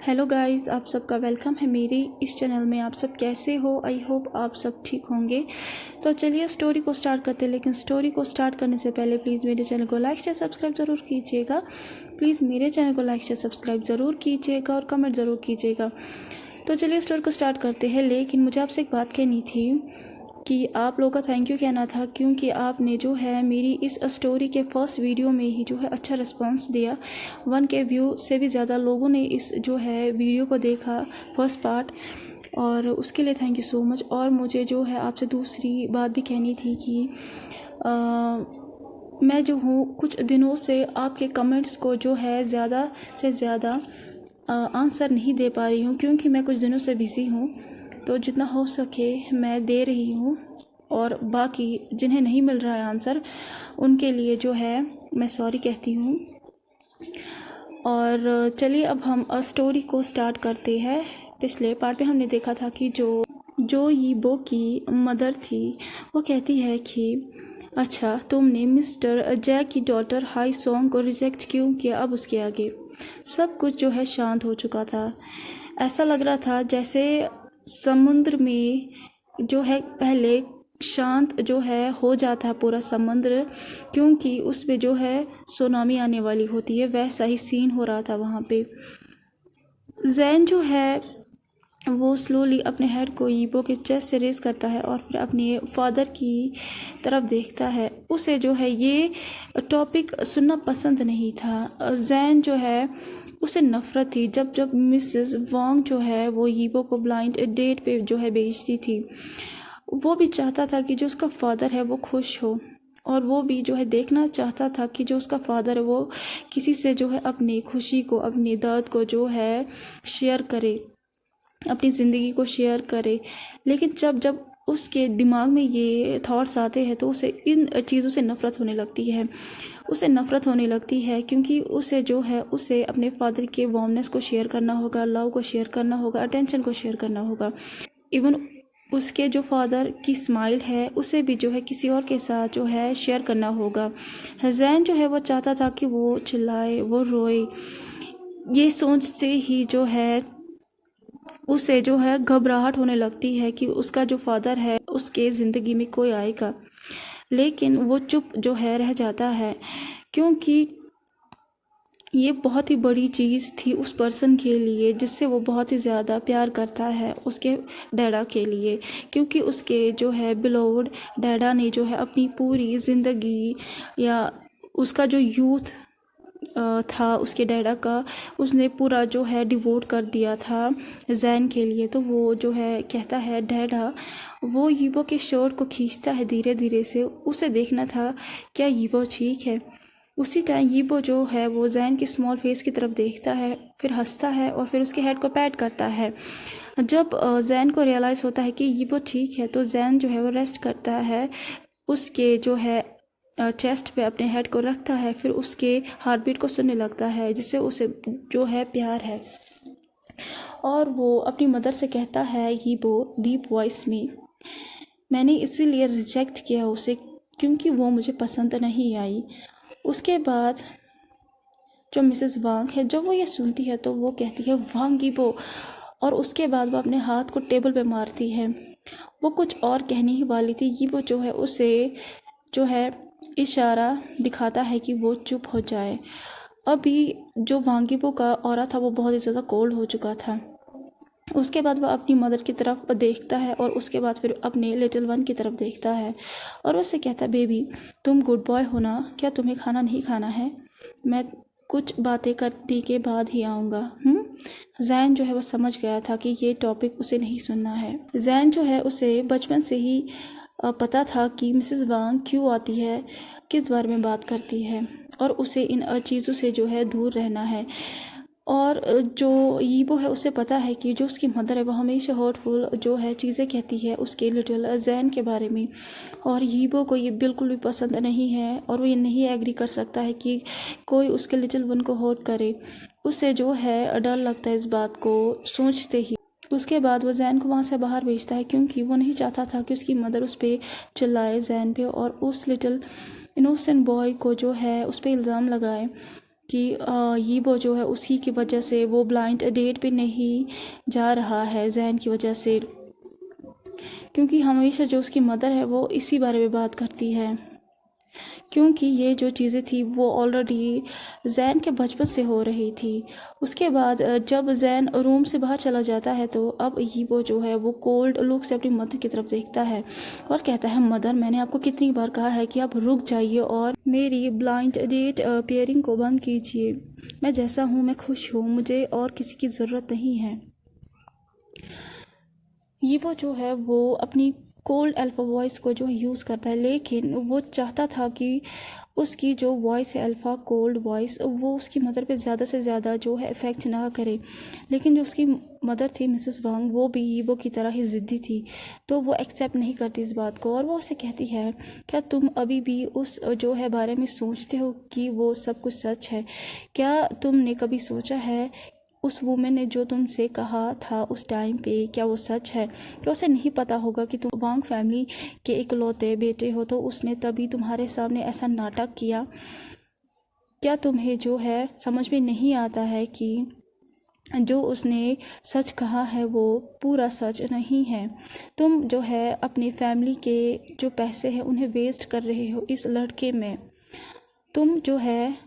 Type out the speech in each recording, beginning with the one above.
Hello guys, आप सबका welcome है मेरे इस चैनल में। आप सब कैसे हो? आई होप आप सब ठीक होंगे। तो चलिए स्टोरी को स्टार्ट करते हैं। लेकिन स्टोरी को स्टार्ट करने से पहले प्लीज़ मेरे चैनल को लाइक शेयर सब्सक्राइब ज़रूर कीजिएगा। प्लीज़ मेरे चैनल को लाइक शेयर सब्सक्राइब ज़रूर कीजिएगा और कमेंट ज़रूर कीजिएगा। तो चलिए स्टोरी को स्टार्ट करते हैं। लेकिन मुझे आपसे एक बात कहनी थी कि आप लोगों का थैंक यू कहना था, क्योंकि आपने जो है मेरी इस स्टोरी के फर्स्ट वीडियो में ही जो है अच्छा रिस्पांस दिया। 1K व्यू से भी ज़्यादा लोगों ने इस जो है वीडियो को देखा, फर्स्ट पार्ट, और उसके लिए थैंक यू सो मच। और मुझे जो है आपसे दूसरी बात भी कहनी थी कि मैं जो हूँ कुछ दिनों से आपके कमेंट्स को जो है ज़्यादा से ज़्यादा आंसर नहीं दे पा रही हूँ, क्योंकि मैं कुछ दिनों से बिज़ी हूँ। तो जितना हो सके मैं दे रही हूँ, और बाकी जिन्हें नहीं मिल रहा है आंसर उनके लिए जो है मैं सॉरी कहती हूँ। और चलिए अब हम स्टोरी को स्टार्ट करते हैं। पिछले पार्ट में हमने देखा था कि जो यीबो की मदर थी वो कहती है कि अच्छा, तुमने मिस्टर जैक की डॉटर हाई सॉन्ग को रिजेक्ट क्यों किया। अब उसके आगे सब कुछ जो है शांत हो चुका था। ऐसा लग रहा था जैसे समुद्र में जो है पहले शांत जो है हो जाता है पूरा समुद्र, क्योंकि उसमें जो है सुनामी आने वाली होती है। वैसा ही सीन हो रहा था वहाँ पे। जैन जो है वो स्लोली अपने हेड को यीबो के चेस्ट से रेज करता है और फिर अपने फादर की तरफ देखता है। उसे जो है ये टॉपिक सुनना पसंद नहीं था। जैन जो है उसे नफरत थी जब मिसेस वांग जो है वो यीबो को ब्लाइंड डेट पे जो है भेजती थी। वो भी चाहता था कि जो उसका फादर है वो खुश हो, और वो भी जो है देखना चाहता था कि जो उसका फादर है वो किसी से जो है अपनी खुशी को, अपने दर्द को जो है शेयर करे, अपनी ज़िंदगी को शेयर करे। लेकिन जब उसके दिमाग में ये थॉट्स आते हैं तो उसे इन चीज़ों से नफ़रत होने लगती है। उसे नफ़रत होने लगती है क्योंकि उसे जो है उसे अपने फादर के वार्मनेस को शेयर करना होगा, लव को शेयर करना होगा, अटेंशन को शेयर करना होगा। इवन उसके जो फादर की स्माइल है उसे भी जो है किसी और के साथ जो है शेयर करना होगा। जैन जो है वो चाहता था कि वो चिल्लाए, वो रोए। ये सोचते ही जो है उसे जो है घबराहट होने लगती है कि उसका जो फादर है उसके ज़िंदगी में कोई आएगा। लेकिन वो चुप जो है रह जाता है, क्योंकि ये बहुत ही बड़ी चीज़ थी उस पर्सन के लिए जिससे वो बहुत ही ज़्यादा प्यार करता है, उसके डैडा के लिए। क्योंकि उसके जो है बिलोव्ड डैडा ने जो है अपनी पूरी ज़िंदगी, या उसका जो यूथ था उसके डैडा का, उसने पूरा जो है डिवोट कर दिया था जैन के लिए। तो वो जो है कहता है डैडा, वो यीबो के शर्ट को खींचता है धीरे धीरे से। उसे देखना था क्या यीबो ठीक है। उसी टाइम यीबो जो है वो जैन की स्मॉल फेस की तरफ देखता है, फिर हंसता है और फिर उसके हेड को पैट करता है। जब जैन को रियलाइज़ होता है कि यीबो ठीक है तो जैन जो है वो रेस्ट करता है, उसके जो है चेस्ट पे अपने हेड को रखता है, फिर उसके हार्ट बीट को सुनने लगता है जिससे उसे जो है प्यार है। और वो अपनी मदर से कहता है यीबो डीप वॉइस में, मैंने इसीलिए रिजेक्ट किया उसे क्योंकि वो मुझे पसंद नहीं आई। उसके बाद जो मिसेस वांग है जब वो ये सुनती है तो वो कहती है वांग यीबो, और उसके बाद वो अपने हाथ को टेबल पे मारती है। वो कुछ और कहने ही वाली थी, यीबो जो है उसे जो है इशारा दिखाता है कि वो चुप हो जाए। अभी जो वांगीबो का ऑरा था वो बहुत ही ज़्यादा कोल्ड हो चुका था। उसके बाद वह अपनी मदर की तरफ देखता है और उसके बाद फिर अपने लिटिल वन की तरफ देखता है और उससे कहता है बेबी, तुम गुड बॉय हो ना, क्या तुम्हें खाना नहीं खाना है? मैं कुछ बातें करने के बाद ही आऊँगा। जैन जो है वो समझ गया था कि ये टॉपिक उसे नहीं सुनना है। जैन जो है उसे बचपन से ही पता था कि मिसेस वांग क्यों आती है, किस बारे में बात करती है, और उसे इन चीज़ों से जो है दूर रहना है। और जो यीबो है उसे पता है कि जो उसकी मदर है वो हमेशा हर्टफुल जो है चीज़ें कहती है उसके लिटिल जैन के बारे में, और यीबो को ये बिल्कुल भी पसंद नहीं है और वो ये नहीं एग्री कर सकता है कि कोई उसके लिटिल वन को हर्ट करे। उसे जो है डर लगता है इस बात को सोचते ही। उसके बाद वो जैन को वहाँ से बाहर भेजता है क्योंकि वो नहीं चाहता था कि उसकी मदर उस पर चिल्लाए, जैन पे, और उस लिटिल इनोसेंट बॉय को जो है उस पर इल्ज़ाम लगाए। कि ये वो जो है उसी की वजह से वो ब्लाइंड डेट पे नहीं जा रहा है जैन की वजह से, क्योंकि हमेशा जो उसकी मदर है वो इसी बारे में बात करती है, क्योंकि ये जो चीज़ें थी वो ऑलरेडी जैन के बचपन से हो रही थी। उसके बाद जब जैन रूम से बाहर चला जाता है तो अब ये वो जो है वो कोल्ड लुक से अपनी मदर की तरफ देखता है और कहता है, मदर मैंने आपको कितनी बार कहा है कि आप रुक जाइए और मेरी ब्लाइंड डेट पेयरिंग को बंद कीजिए। मैं जैसा हूँ मैं खुश हूँ, मुझे और किसी की ज़रूरत नहीं है। ये वो जो है वो अपनी कोल्ड अल्फ़ा वॉइस को जो यूज़ करता है, लेकिन वो चाहता था कि उसकी जो वॉइस है अल्फ़ा कोल्ड वॉइस वो उसकी मदर पे ज़्यादा से ज़्यादा जो है इफ़ेक्ट ना करे। लेकिन जो उसकी मदर थी मिसेस वांग वो भी ईबो की तरह ही ज़िद्दी थी, तो वो एक्सेप्ट नहीं करती इस बात को और वो उसे कहती है, क्या तुम अभी भी उस जो है बारे में सोचते हो कि वो सब कुछ सच है? क्या तुमने कभी सोचा है उस वुमेन ने जो तुमसे कहा था उस टाइम पे क्या वो सच है? क्या उसे नहीं पता होगा कि तुम वांग फैमिली के इकलौते बेटे हो, तो उसने तभी तुम्हारे सामने ऐसा नाटक किया? क्या तुम्हें जो है समझ में नहीं आता है कि जो उसने सच कहा है वो पूरा सच नहीं है? तुम जो है अपनी फैमिली के जो पैसे हैं उन्हें वेस्ट कर रहे हो इस लड़के में। तुम जो है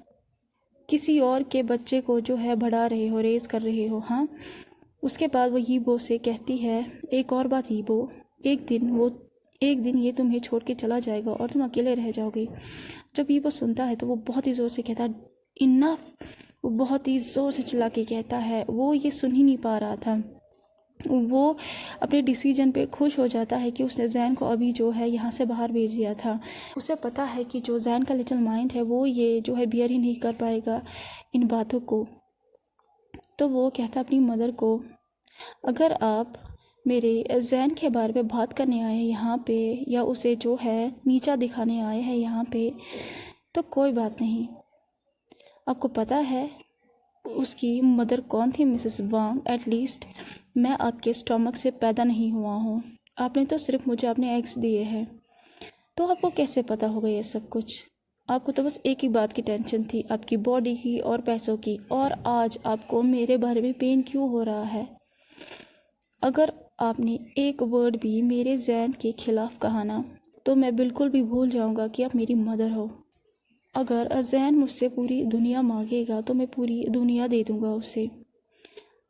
किसी और के बच्चे को जो है बढ़ा रहे हो, रेज कर रहे हो। हाँ, उसके बाद वो यीबो से कहती है, एक और बात यीबो, एक दिन ये तुम्हें छोड़ के चला जाएगा और तुम अकेले रह जाओगे। जब यीबो सुनता है तो वो बहुत ही ज़ोर से कहता है, इनफ। वो बहुत ही ज़ोर से चिल्ला के कहता है, वो ये सुन ही नहीं पा रहा था। वो अपने डिसीजन पे खुश हो जाता है कि उसने जैन को अभी जो है यहाँ से बाहर भेज दिया था। उसे पता है कि जो जैन का लिटिल माइंड है वो ये जो है बियर ही नहीं कर पाएगा इन बातों को। तो वो कहता अपनी मदर को, अगर आप मेरे जैन के बारे में बात करने आए हैं यहाँ पे या उसे जो है नीचा दिखाने आए हैं यहाँ पे तो कोई बात नहीं। आपको पता है उसकी मदर कौन थी मिसेस वांग? एटलीस्ट मैं आपके स्टमक से पैदा नहीं हुआ हूँ, आपने तो सिर्फ मुझे अपने एग्स दिए हैं, तो आपको कैसे पता होगा ये सब कुछ? आपको तो बस एक ही बात की टेंशन थी, आपकी बॉडी की और पैसों की, और आज आपको मेरे बारे में पेन क्यों हो रहा है? अगर आपने एक वर्ड भी मेरे जैन के खिलाफ कहा ना तो मैं बिल्कुल भी भूल जाऊंगा कि आप मेरी मदर हो। अगर जैन मुझसे पूरी दुनिया मांगेगा तो मैं पूरी दुनिया दे दूंगा उसे।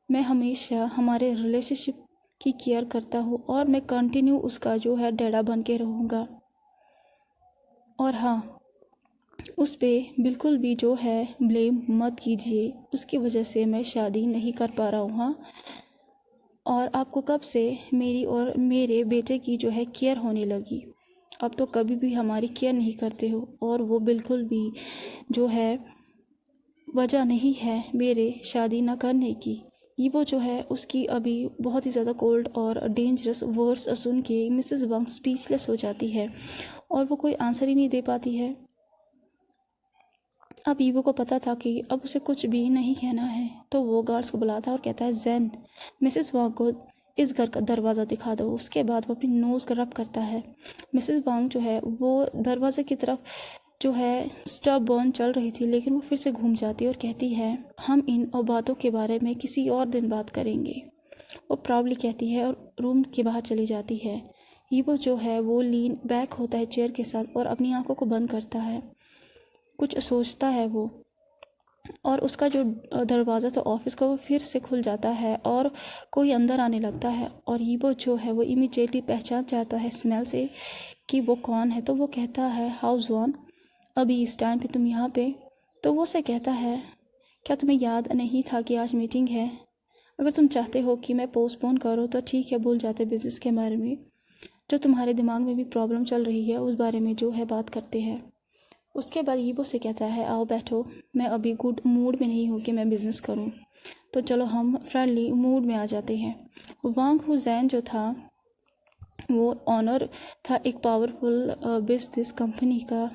मैं हमेशा हमारे रिलेशनशिप की केयर करता हूँ और मैं कंटिन्यू उसका जो है डैडा बन के रहूँगा। और हाँ, उस पर बिल्कुल भी जो है ब्लेम मत कीजिए, उसकी वजह से मैं शादी नहीं कर पा रहा हूँ। हाँ, और आपको कब से मेरी और मेरे बेटे की जो है केयर होने लगी? अब तो कभी भी हमारी केयर नहीं करते हो और वो बिल्कुल भी जो है वजह नहीं है मेरे शादी न करने की। ये वो जो है उसकी अभी बहुत ही ज़्यादा कोल्ड और डेंजरस वर्ड्स सुन के मिसेस वांग स्पीचलेस हो जाती है और वो कोई आंसर ही नहीं दे पाती है। अब ईवो को पता था कि अब उसे कुछ भी नहीं कहना है, तो वो गार्ड्स को बुलाता है और कहता है, जैन मिसेस वांग को इस घर का दरवाज़ा दिखा दो। उसके बाद वो अपनी नोज़ का रब करता है। मिसेस वांग जो है वो दरवाजे की तरफ जो है स्टब बर्न चल रही थी, लेकिन वो फिर से घूम जाती है और कहती है, हम इन बातों के बारे में किसी और दिन बात करेंगे। वो प्राउडली कहती है और रूम के बाहर चली जाती है। ईवो जो है वो लीन बैक होता है चेयर के साथ और अपनी आंखों को बंद करता है, कुछ सोचता है वो, और उसका जो दरवाज़ा था ऑफिस का वो फिर से खुल जाता है और कोई अंदर आने लगता है। और ईवो जो है वो इमीडिएटली पहचान जाता है स्मेल से कि वो कौन है। तो वो कहता है, हाउस वॉन, अभी इस टाइम पे तुम यहाँ पे? तो वो उसे कहता है, क्या तुम्हें याद नहीं था कि आज मीटिंग है? अगर तुम चाहते हो कि मैं पोस्टपोन करूँ तो ठीक है, भूल जाते बिजनेस के बारे में, जो तुम्हारे दिमाग में भी प्रॉब्लम चल रही है उस बारे में जो है बात करते हैं। उसके बाद ईबो से कहता है, आओ बैठो, मैं अभी गुड मूड में नहीं हूँ कि मैं बिज़नेस करूँ, तो चलो हम फ्रेंडली मूड में आ जाते हैं। वांग हुजैन जो था वो ऑनर था एक पावरफुल बिजनेस कंपनी का।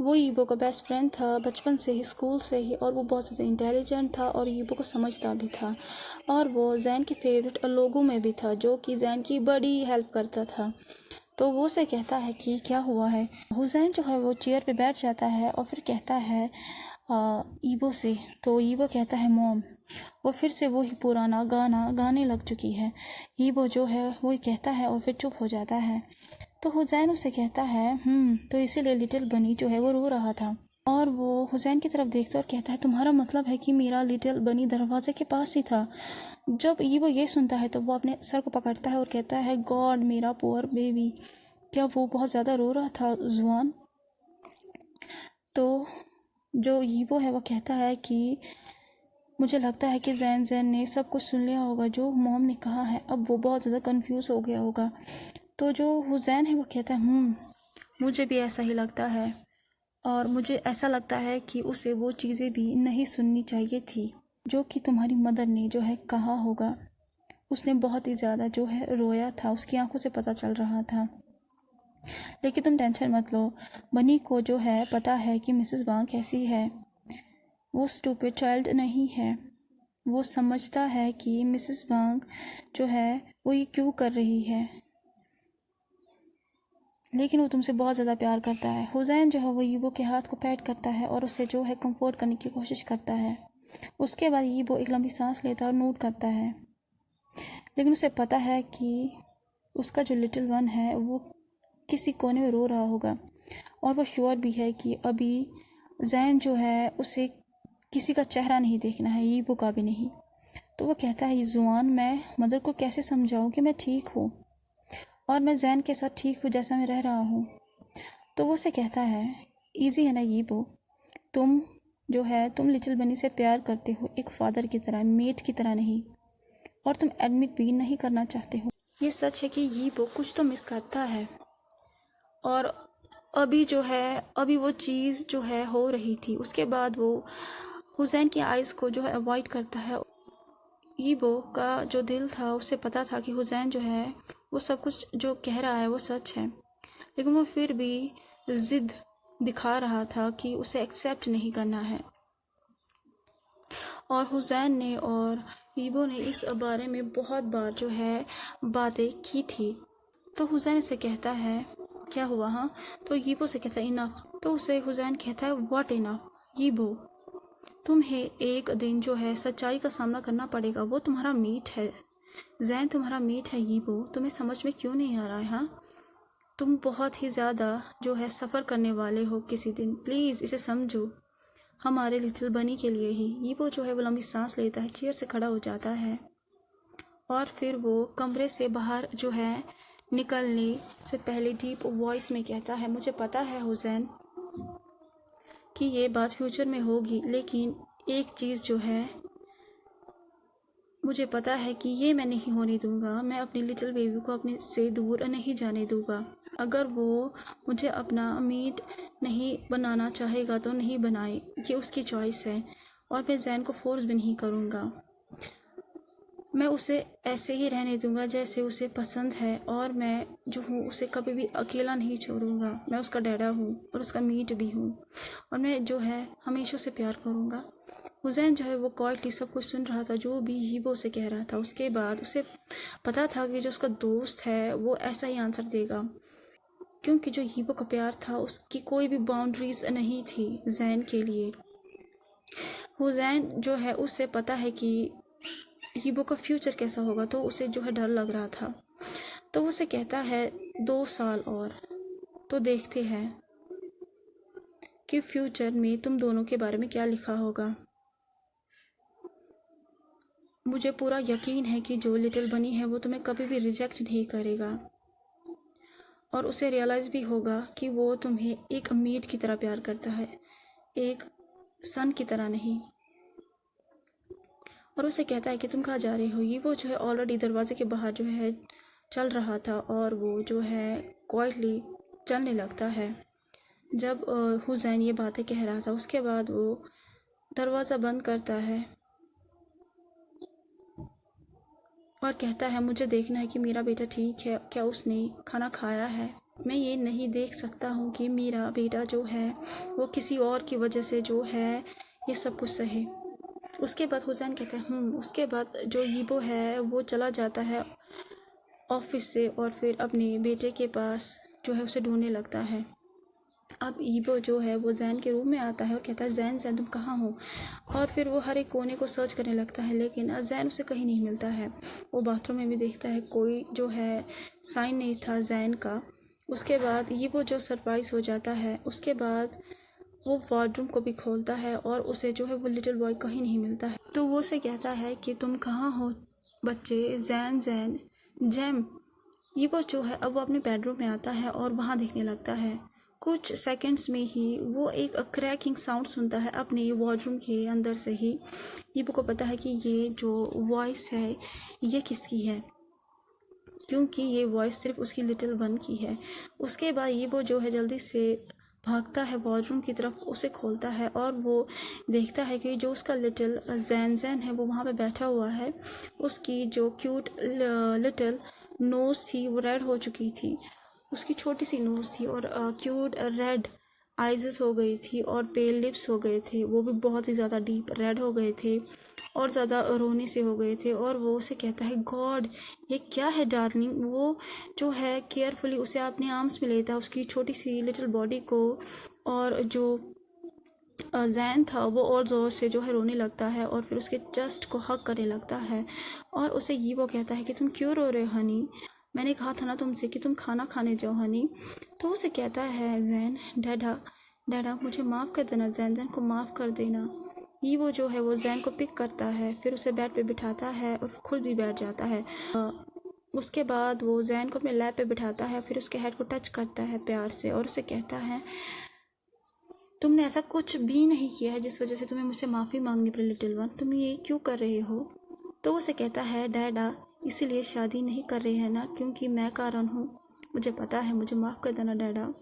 वो ईबो का बेस्ट फ्रेंड था बचपन से ही, स्कूल से ही, और वो बहुत ज़्यादा इंटेलिजेंट था और ईबो को समझता भी था। और वो जैन के फेवरेट लोगों में भी था, जो कि जैन की बड़ी हेल्प करता था। तो वो से कहता है कि क्या हुआ है। हुसैन जो है वो चेयर पे बैठ जाता है और फिर कहता है, ईबो से। तो ईबो कहता है मॉम। वो फिर से वही पुराना गाना गाने लग चुकी है। ईबो जो है वही कहता है और फिर चुप हो जाता है। तो हुसैन उसे कहता है तो इसीलिए लिटिल बनी जो है वो रो रहा था। और वो हुसैन की तरफ देखता और कहता है तुम्हारा मतलब है कि मेरा लिटिल बनी दरवाजे के पास ही था। जब ईबो ये सुनता है तो वो अपने सर को पकड़ता है और कहता है गॉड मेरा पुअर बेबी। क्या वो बहुत ज़्यादा रो रहा था जुआन? तो जो ईबो है वो कहता है कि मुझे लगता है कि जैन ने सब कुछ सुन लिया होगा जो मॉम ने कहा है। अब वो बहुत ज़्यादा कंफ्यूज हो गया होगा। तो जो हुसैन है वो कहता है मुझे भी ऐसा ही लगता है और मुझे ऐसा लगता है कि उसे वो चीज़ें भी नहीं सुननी चाहिए थी जो कि तुम्हारी मदर ने जो है कहा होगा। उसने बहुत ही ज़्यादा जो है रोया था, उसकी आंखों से पता चल रहा था। लेकिन तुम टेंशन मत लो, बनी को जो है पता है कि मिसेस वांग कैसी है। वो स्टूपिड चाइल्ड नहीं है। वो समझता है कि मिसेस वांग जो है वो ये क्यों कर रही है, लेकिन वो तुमसे बहुत ज़्यादा प्यार करता है। हुसैन जो है वो ईबो के हाथ को पैट करता है और उसे जो है कंफर्ट करने की कोशिश करता है। उसके बाद ईबो एक लंबी सांस लेता है और नोट करता है। लेकिन उसे पता है कि उसका जो लिटिल वन है वो किसी कोने में रो रहा होगा। और वो श्योर भी है कि अभी जैन जो है उसे किसी का चेहरा नहीं देखना है, ईबो का भी नहीं। तो वो कहता है जुआन मैं मदर को कैसे समझाऊं कि मैं ठीक हूँ और मैं जैन के साथ ठीक हूँ जैसा मैं रह रहा हूँ। तो वो उसे कहता है इजी है ना ईबो, तुम लिटिल बनी से प्यार करते हो एक फादर की तरह, मेट की तरह नहीं, और तुम एडमिट भी नहीं करना चाहते हो। ये सच है कि ईबो कुछ तो मिस करता है और अभी वो चीज़ जो है हो रही थी। उसके बाद वो हुसैन की आइज़ को जो है अवॉइड करता है। ईबो का जो दिल था उसे पता था कि हुसैन जो है वो सब कुछ जो कह रहा है वो सच है, लेकिन वो फिर भी ज़िद दिखा रहा था कि उसे एक्सेप्ट नहीं करना है। और हुसैन ने और ईबो ने इस बारे में बहुत बार जो है बातें की थी। तो हुसैन इसे कहता है क्या हुआ? हाँ। तो ईबो से कहता है इनफ। तो उसे हुसैन कहता है व्हाट इनफ? ईबो तुम्हें एक दिन जो है सच्चाई का सामना करना पड़ेगा, वो तुम्हारा मीट है, जैन तुम्हारा मीट है। ईबो तुम्हें समझ में क्यों नहीं आ रहा है? हाँ, तुम बहुत ही ज़्यादा जो है सफ़र करने वाले हो किसी दिन, प्लीज़ इसे समझो, हमारे लिटिल बनी के लिए ही। ईबो जो है वो लंबी सांस लेता है, चेयर से खड़ा हो जाता है और फिर वो कमरे से बाहर जो है निकलने से पहले डीप वॉइस में कहता है मुझे पता है हुसैन कि ये बात फ्यूचर में होगी, लेकिन एक चीज़ जो है मुझे पता है कि ये मैं नहीं होने दूंगा। मैं अपनी लिटिल बेबी को अपने से दूर नहीं जाने दूंगा। अगर वो मुझे अपना मीट नहीं बनाना चाहेगा तो नहीं बनाए, ये उसकी चॉइस है और मैं जैन को फोर्स भी नहीं करूँगा। मैं उसे ऐसे ही रहने दूंगा जैसे उसे पसंद है और मैं जो हूँ उसे कभी भी अकेला नहीं छोड़ूंगा। मैं उसका डैडा हूँ और उसका मीट भी हूँ और मैं जो है हमेशा उसे प्यार करूँगा। हुसैन जो है वो क्वाइटली सब कुछ सुन रहा था जो भी ईबो से कह रहा था। उसके बाद उसे पता था कि जो उसका दोस्त है वो ऐसा ही आंसर देगा, क्योंकि जो ईबो का प्यार था उसकी कोई भी बाउंड्रीज नहीं थी जैन के लिए। हुसैन जो है उससे पता है कि ईबो का फ्यूचर कैसा होगा, तो उसे जो है डर लग रहा था। तो उसे कहता है 2 साल और, तो देखते हैं कि फ्यूचर में तुम दोनों के बारे में क्या लिखा होगा। मुझे पूरा यकीन है कि जो लिटिल बनी है वो तुम्हें कभी भी रिजेक्ट नहीं करेगा और उसे रियलाइज़ भी होगा कि वो तुम्हें एक मीट की तरह प्यार करता है, एक सन की तरह नहीं। और उसे कहता है कि तुम कहाँ जा रहे हो। ये वो जो है ऑलरेडी दरवाजे के बाहर जो है चल रहा था और वो जो है क्वाइटली चलने लगता है जब हुसैन ये बातें कह रहा था। उसके बाद वो दरवाज़ा बंद करता है और कहता है मुझे देखना है कि मेरा बेटा ठीक है, क्या उसने खाना खाया है। मैं ये नहीं देख सकता हूँ कि मेरा बेटा जो है वो किसी और की वजह से जो है ये सब कुछ सहे। उसके बाद हुसैन कहते हैं उसके बाद जो ईबो है वो चला जाता है ऑफिस से और फिर अपने बेटे के पास जो है उसे ढूंढने लगता है। अब ईबो जो है वो जैन के रूम में आता है और कहता है जैन जैन तुम कहाँ हो। और फिर वो हर एक कोने को सर्च करने लगता है, लेकिन जैन उसे कहीं नहीं मिलता है। वो बाथरूम में भी देखता है, कोई जो है साइन नहीं था जैन का। उसके बाद ईबो जो सरप्राइज हो जाता है। उसके बाद वो वार्डरूम को भी खोलता है और उसे जो है वो लिटिल बॉय कहीं नहीं मिलता है। तो वो उसे कहता है कि तुम कहाँ हो बच्चे, जैन जैन जैम। ईबो जो है अब वो अपने बेडरूम में आता है और वहाँ देखने लगता है। कुछ सेकंड्स में ही वो एक क्रैकिंग साउंड सुनता है अपने वॉर्डरूम के अंदर से ही। ईबो को पता है कि ये जो वॉइस है ये किसकी है, क्योंकि ये वॉइस सिर्फ उसकी लिटिल वन की है। उसके बाद ईबो जो है जल्दी से भागता है वॉर्डरूम की तरफ, उसे खोलता है और वो देखता है कि जो उसका लिटिल जैन जैन है वो वहाँ पे बैठा हुआ है। उसकी जो क्यूट लिटिल नोज़ थी वो रेड हो चुकी थी। उसकी छोटी सी नोज़ थी और क्यूट रेड आइज़ हो गई थी और पेल लिप्स हो गए थे, वो भी बहुत ही ज़्यादा डीप रेड हो गए थे और ज़्यादा रोने से हो गए थे। और वो उसे कहता है गॉड ये क्या है डार्लिंग। वो जो है केयरफुली उसे अपने आर्म्स में लेता है, उसकी छोटी सी लिटिल बॉडी को। और जो जैन था वो और ज़ोर से जो है रोने लगता है और फिर उसके चेस्ट को हग करने लगता है। और उसे ये वो कहता है कि तुम क्यों रो रहे हो हनी, मैंने कहा था ना तुमसे कि तुम खाना खाने जाओ हनी। तो उसे कहता है जैन डैडा डैडा मुझे माफ़ कर देना, जैन जैन को माफ़ कर देना। ये वो जो है वो जैन को पिक करता है, फिर उसे बेड पे बिठाता है और खुद भी बैठ जाता है। उसके बाद वो जैन को अपने लैप पे बिठाता है, फिर उसके हेड को टच करता है प्यार से और उसे कहता है तुमने ऐसा कुछ भी नहीं किया है जिस वजह से तुम्हें मुझसे माफ़ी मांगनी पड़ी लिटिल वन, तुम ये क्यों कर रहे हो। तो उसे कहता है डैडा इसीलिए शादी नहीं कर रहे हैं ना क्योंकि मैं कारण हूँ, मुझे पता है, मुझे माफ़ कर देना डैडा।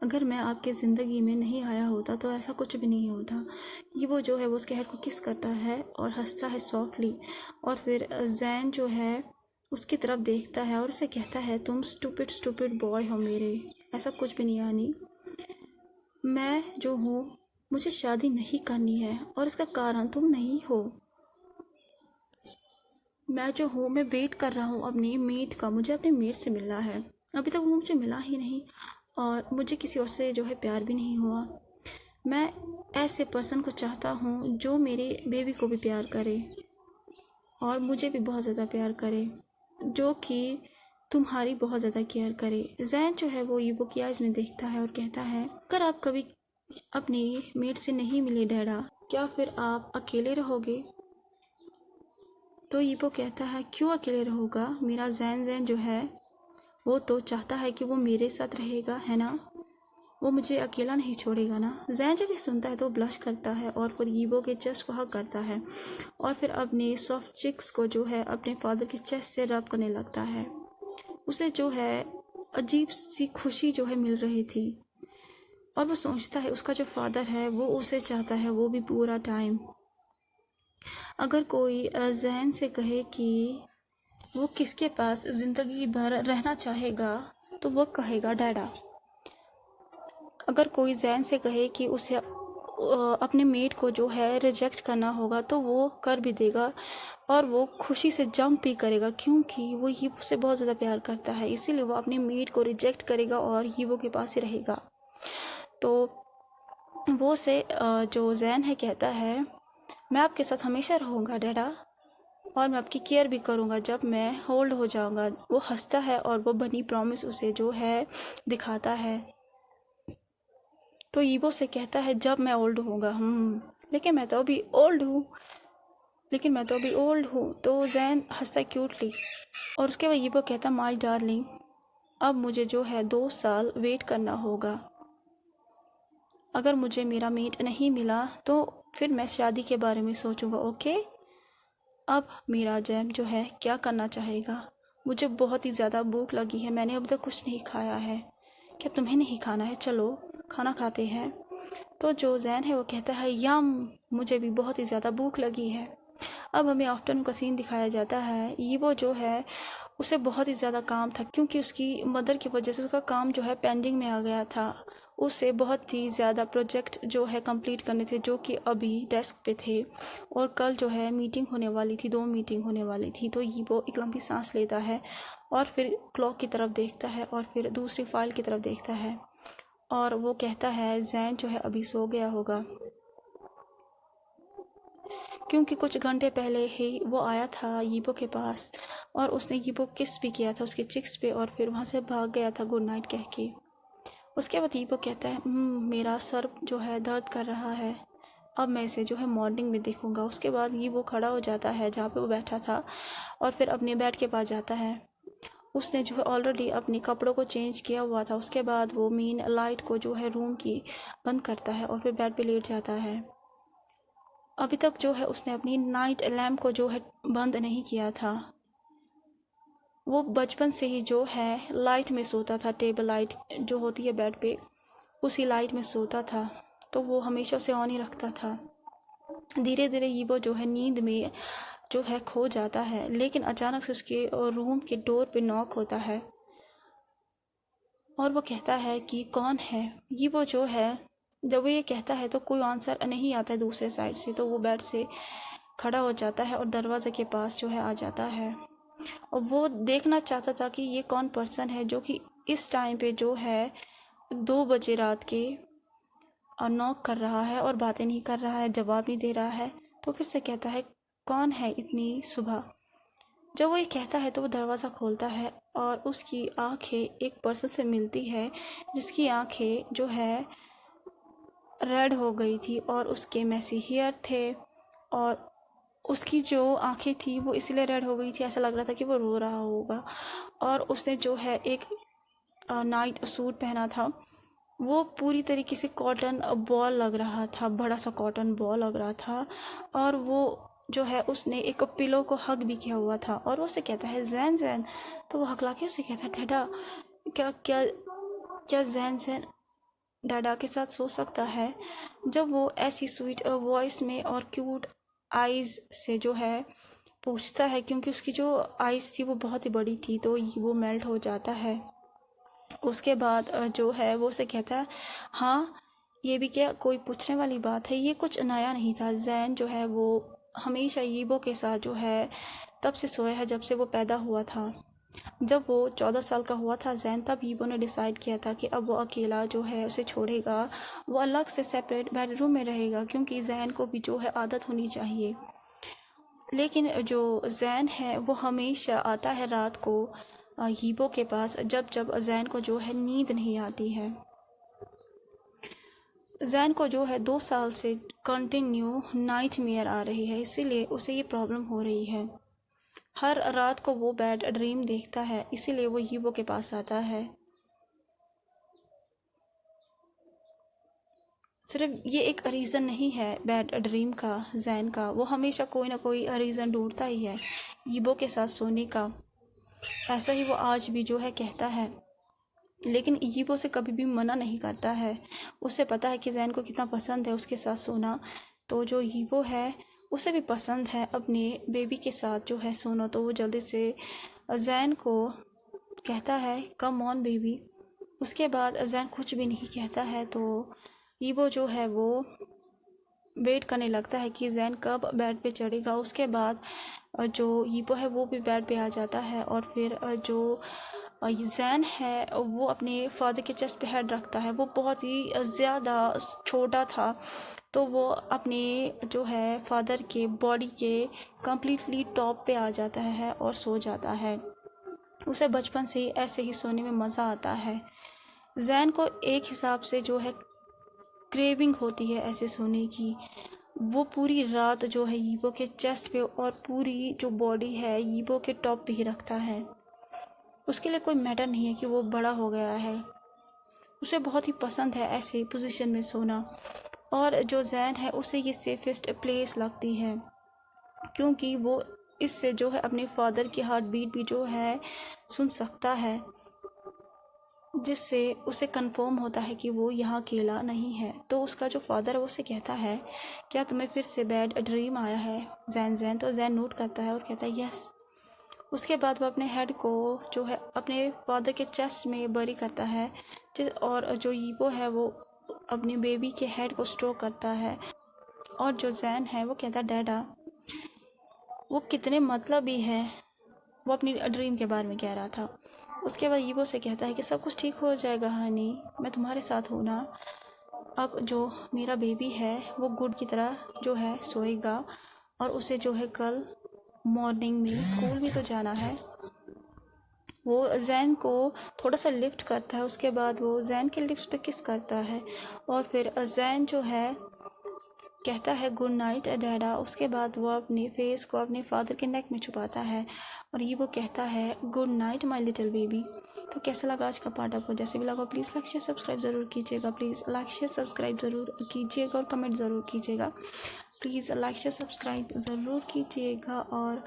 अगर मैं आपकी ज़िंदगी में नहीं आया होता तो ऐसा कुछ भी नहीं होता। ये वो जो है वो उसके हेड को किस करता है और हंसता है सॉफ्टली। और फिर जैन जो है उसकी तरफ देखता है और उसे कहता है तुम स्टूपिड स्टूपिड बॉय हो मेरे, ऐसा कुछ भी नहीं आनी। मैं जो हूँ मुझे शादी नहीं करनी है और इसका कारण तुम नहीं हो। मैं जो हूँ मैं वेट कर रहा हूँ अपनी मेट का, मुझे अपने मेट से मिलना है, अभी तक वो मुझे मिला ही नहीं और मुझे किसी और से जो है प्यार भी नहीं हुआ। मैं ऐसे पर्सन को चाहता हूँ जो मेरे बेबी को भी प्यार करे और मुझे भी बहुत ज़्यादा प्यार करे, जो कि तुम्हारी बहुत ज़्यादा केयर करे। जैन जो है वो ईबो की आइज़ में देखता है और कहता है अगर आप कभी अपनी मेट से नहीं मिले डैडा, क्या फिर आप अकेले रहोगे। तो ईबो कहता है क्यों अकेले रहोगा, मेरा जैन जैन जो है वो तो चाहता है कि वो मेरे साथ रहेगा, है ना, वो मुझे अकेला नहीं छोड़ेगा ना। जैन जब ये सुनता है तो वो ब्लश करता है और फिर ईबो के चेस्ट को हग करता है और फिर अपने सॉफ्ट चिक्स को जो है अपने फादर के चेस्ट से रब करने लगता है। उसे जो है अजीब सी खुशी जो है मिल रही थी और वो सोचता है उसका जो फादर है वो उसे चाहता है, वो भी पूरा टाइम। अगर कोई जैन से कहे कि वो किसके पास ज़िंदगी भर रहना चाहेगा तो वो कहेगा डैडा। अगर कोई जैन से कहे कि उसे अपने मेट को जो है रिजेक्ट करना होगा तो वो कर भी देगा और वो खुशी से जंप भी करेगा, क्योंकि वो हीबो से बहुत ज़्यादा प्यार करता है, इसीलिए वो अपने मेट को रिजेक्ट करेगा और हीबो के पास ही रहेगा। तो वो से जो जैन है कहता है मैं आपके साथ हमेशा रहूँगा डैडा और मैं आपकी केयर भी करूँगा जब मैं होल्ड हो जाऊँगा। वो हंसता है और वो बनी प्रॉमिस उसे जो है दिखाता है। तो ईबो से कहता है जब मैं ओल्ड होऊंगा, लेकिन मैं तो अभी ओल्ड हूँ। तो जैन हंसता है क्यूटली और उसके बाद ईबो कहता माय डार्लिंग अब मुझे जो है 2 साल वेट करना होगा, अगर मुझे मेरा मेट नहीं मिला तो फिर मैं शादी के बारे में सोचूंगा, ओके। अब मेरा जैम जो है क्या करना चाहेगा, मुझे बहुत ही ज़्यादा भूख लगी है, मैंने अब तक कुछ नहीं खाया है, क्या तुम्हें नहीं खाना है, चलो खाना खाते हैं। तो जो जैन है वो कहता है यम मुझे भी बहुत ही ज़्यादा भूख लगी है। अब हमें आफ्टरनून का सीन दिखाया जाता है। ईबो जो है उसे बहुत ही ज़्यादा काम था क्योंकि उसकी मदर की वजह से उसका काम जो है पेंडिंग में आ गया था। उसे बहुत ही ज़्यादा प्रोजेक्ट जो है कंप्लीट करने थे, जो कि अभी डेस्क पे थे, और कल जो है मीटिंग होने वाली थी, 2 मीटिंग होने वाली थी। तो ये वो एक लंबी सांस लेता है और फिर क्लॉक की तरफ देखता है और फिर दूसरी फाइल की तरफ देखता है, और वो कहता है जैन जो है अभी सो गया होगा, क्योंकि कुछ घंटे पहले ही वो आया था यीबो के पास और उसने यीबो किस भी किया था उसके चिक्स पे, और फिर वहाँ से भाग गया था गुड नाइट कह के। उसके बाद यीबो कहता है मेरा सर जो है दर्द कर रहा है, अब मैं इसे जो है मॉर्निंग में देखूंगा। उसके बाद यीबो खड़ा हो जाता है जहाँ पे वो बैठा था और फिर अपने बेड के पास जाता है। उसने जो है ऑलरेडी अपने कपड़ों को चेंज किया हुआ था। उसके बाद वो मेन लाइट को जो है रूम की बंद करता है और फिर बेड पे लेट जाता है। अभी तक जो है उसने अपनी नाइट लैम्प को जो है बंद नहीं किया था। वो बचपन से ही जो है लाइट में सोता था, टेबल लाइट जो होती है बेड पे, उसी लाइट में सोता था, तो वो हमेशा उसे ऑन ही रखता था। धीरे धीरे यीबो जो है नींद में जो है खो जाता है, लेकिन अचानक से उसके रूम के डोर पे नॉक होता है और वो कहता है कि कौन है। यीबो जो है जब वो ये कहता है तो कोई आंसर नहीं आता है दूसरे साइड से, तो वो बेड से खड़ा हो जाता है और दरवाजे के पास जो है आ जाता है, और वो देखना चाहता था कि ये कौन पर्सन है जो कि इस टाइम पे जो है 2 बजे रात के नॉक कर रहा है और बातें नहीं कर रहा है, जवाब नहीं दे रहा है। तो फिर से कहता है कौन है इतनी सुबह। जब वो ये कहता है तो वो दरवाज़ा खोलता है और उसकी आंखें एक पर्सन से मिलती है जिसकी आंखें जो है रेड हो गई थी और उसके मैसी हेयर थे, और उसकी जो आंखें थी वो इसलिए रेड हो गई थी, ऐसा लग रहा था कि वो रो रहा होगा। और उसने जो है एक नाइट सूट पहना था, वो पूरी तरीके से कॉटन बॉल लग रहा था, बड़ा सा कॉटन बॉल लग रहा था। और वो जो है उसने एक पिलो को हग भी किया हुआ था, और वो उसे कहता है जैन जैन। तो वो हकला के उसे कहता है डैडा, क्या क्या क्या जैन जैन डैडा के साथ सो सकता है। जब वो ऐसी स्वीट वॉइस में और क्यूट आइज़ से जो है पूछता है, क्योंकि उसकी जो आइज़ थी वो बहुत ही बड़ी थी, तो वो मेल्ट हो जाता है। उसके बाद जो है वो उसे कहता है हाँ, ये भी क्या कोई पूछने वाली बात है, ये कुछ नया नहीं था। जैन जो है वो हमेशा यीबो के साथ जो है तब से सोया है जब से वो पैदा हुआ था। जब वो 14 साल का हुआ था जैन, तब यीबो ने डिसाइड किया था कि अब वो अकेला जो है उसे छोड़ेगा, वो अलग से सेपरेट बेडरूम में रहेगा, क्योंकि जैन को भी जो है आदत होनी चाहिए। लेकिन जो जैन है वो हमेशा आता है रात को यीबो के पास, जब जब जैन को जो है नींद नहीं आती है। जैन को जो है 2 साल से कंटिन्यू नाइटमेयर आ रही है, इसीलिए उसे ये प्रॉब्लम हो रही है। हर रात को वो बैड ड्रीम देखता है, इसीलिए वो यीबो के पास आता है। सिर्फ ये एक रीज़न नहीं है बैड ड्रीम का जैन का, वो हमेशा कोई ना कोई रीज़न ढूंढता ही है यीबो के साथ सोने का। ऐसा ही वो आज भी जो है कहता है, लेकिन यीबो से कभी भी मना नहीं करता है। उसे पता है कि जैन को कितना पसंद है उसके साथ सोना, तो जो यीबो है उसे भी पसंद है अपने बेबी के साथ जो है सोना। तो वो जल्दी से जैन को कहता है कम ऑन बेबी। उसके बाद जैन कुछ भी नहीं कहता है, तो यीबो जो है वो वेट करने लगता है कि जैन कब बेड पे चढ़ेगा। उसके बाद जो यीबो है वो भी बेड पे आ जाता है, और फिर जो जैन है वो अपने फादर के चेस्ट पे हेड रखता है। वो बहुत ही ज़्यादा छोटा था, तो वो अपने जो है फादर के बॉडी के कम्प्लीटली टॉप पे आ जाता है और सो जाता है। उसे बचपन से ही ऐसे ही सोने में मज़ा आता है। जैन को एक हिसाब से जो है क्रेविंग होती है ऐसे सोने की। वो पूरी रात जो है यीबो के चेस्ट पे और पूरी जो बॉडी है यीबो के टॉप पे ही रखता है। उसके लिए कोई मैटर नहीं है कि वो बड़ा हो गया है, उसे बहुत ही पसंद है ऐसे पोजीशन में सोना। और जो जैन है उसे ये सेफेस्ट प्लेस लगती है, क्योंकि वो इससे जो है अपने फादर की हार्ट बीट भी जो है सुन सकता है, जिससे उसे कंफर्म होता है कि वो यहाँ अकेला नहीं है। तो उसका जो फादर है वो उसे कहता है क्या तुम्हें फिर से बैड ड्रीम आया है जैन जैन। तो जैन नोट करता है और कहता है यस। उसके बाद वो अपने हेड को जो है अपने फादर के चेस्ट में बरी करता है, और जो ईबो है वो अपनी बेबी के हेड को स्ट्रोक करता है। और जो जैन है वो कहता है डैडा वो कितने मतलबी है, वो अपनी ड्रीम के बारे में कह रहा था। उसके बाद ईबो से कहता है कि सब कुछ ठीक हो जाएगा हनी, मैं तुम्हारे साथ हूँ ना। अब जो मेरा बेबी है वो गुड की तरह जो है सोएगा, और उसे जो है कल मॉर्निंग में स्कूल भी तो जाना है। वो जैन को थोड़ा सा लिफ्ट करता है, उसके बाद वो जैन के लिप्स पे किस करता है, और फिर जैन जो है कहता है गुड नाइट डैडा। उसके बाद वो अपने फेस को अपने फादर के नेक में छुपाता है, और ये वो कहता है good night my little baby. तो कैसा लगा आज का पार्ट आपको? जैसे भी लगा प्लीज़ लाइक शेयर सब्सक्राइब ज़रूर कीजिएगा, प्लीज़ लाइक शेयर सब्सक्राइब ज़रूर कीजिएगा, और कमेंट ज़रूर कीजिएगा। प्लीज़ लाइक शेयर सब्सक्राइब ज़रूर कीजिएगा और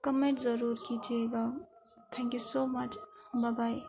कमेंट ज़रूर कीजिएगा। Thank you so much, bye bye.